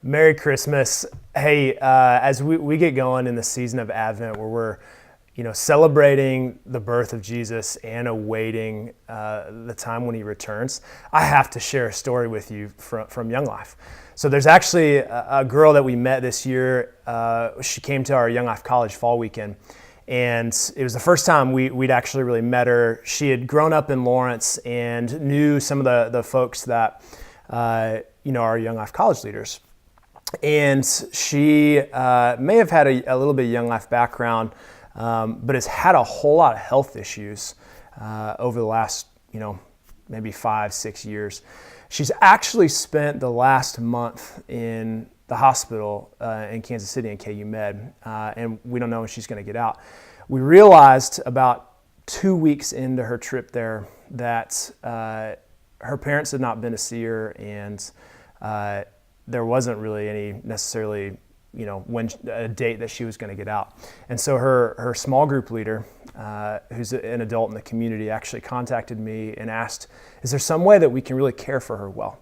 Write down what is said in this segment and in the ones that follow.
Merry Christmas. Hey, as we get going in the season of Advent where we're, celebrating the birth of Jesus and awaiting the time when he returns, I have to share a story with you from Young Life. So there's actually a girl that we met this year. She came to our Young Life College fall weekend, and it was the first time we'd actually really met her. She had grown up in Lawrence and knew some of the folks that, are Young Life College leaders. And she may have had a little bit of Young Life background, but has had a whole lot of health issues over the last, maybe 5-6 years. She's actually spent the last month in the hospital in Kansas City in KU Med, and we don't know when she's going to get out. We realized about 2 weeks into her trip there that her parents had not been to see her, and there wasn't really any necessarily, when a date that she was going to get out. And so her small group leader, who's an adult in the community, actually contacted me and asked, is there some way that we can really care for her well?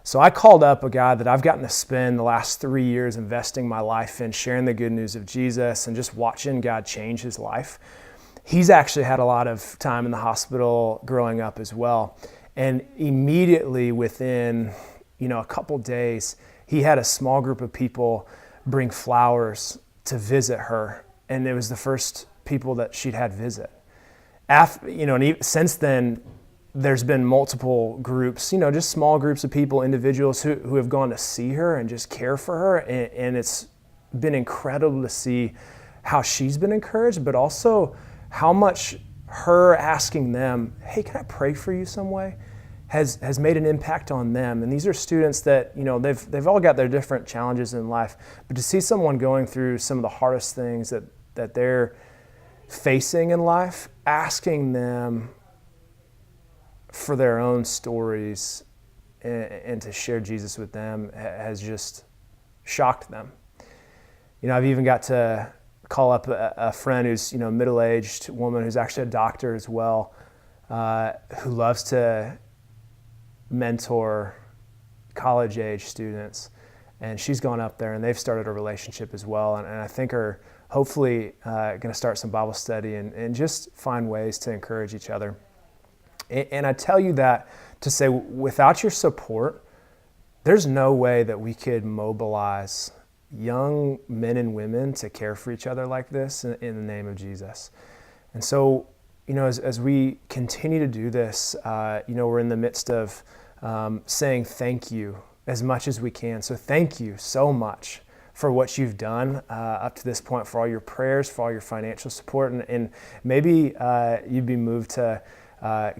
So I called up a guy that I've gotten to spend the last 3 years investing my life in, sharing the good news of Jesus and just watching God change his life. He's actually had a lot of time in the hospital growing up as well. And immediately within a couple days, he had a small group of people bring flowers to visit her, and it was the first people that she'd had visit. Since then, there's been multiple groups, just small groups of people, individuals who have gone to see her and just care for her, and it's been incredible to see how she's been encouraged, but also how much her asking them, hey, can I pray for you some way? Has made an impact on them. And these are students that, they've all got their different challenges in life, but to see someone going through some of the hardest things that they're facing in life, asking them for their own stories and to share Jesus with them has just shocked them. I've even got to call up a friend who's, a middle-aged woman who's actually a doctor as well, who loves to mentor college-age students, and she's gone up there and they've started a relationship as well, and I think are hopefully going to start some Bible study and just find ways to encourage each other. And I tell you that to say, without your support, there's no way that we could mobilize young men and women to care for each other like this in the name of Jesus. And so as we continue to do this, we're in the midst of saying thank you as much as we can. So thank you so much for what you've done up to this point, for all your prayers, for all your financial support, and maybe you'd be moved to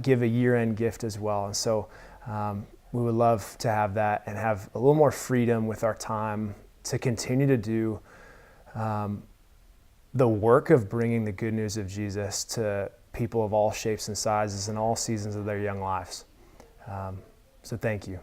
give a year-end gift as well. And so we would love to have that and have a little more freedom with our time to continue to do the work of bringing the good news of Jesus to people of all shapes and sizes and all seasons of their young lives. So thank you.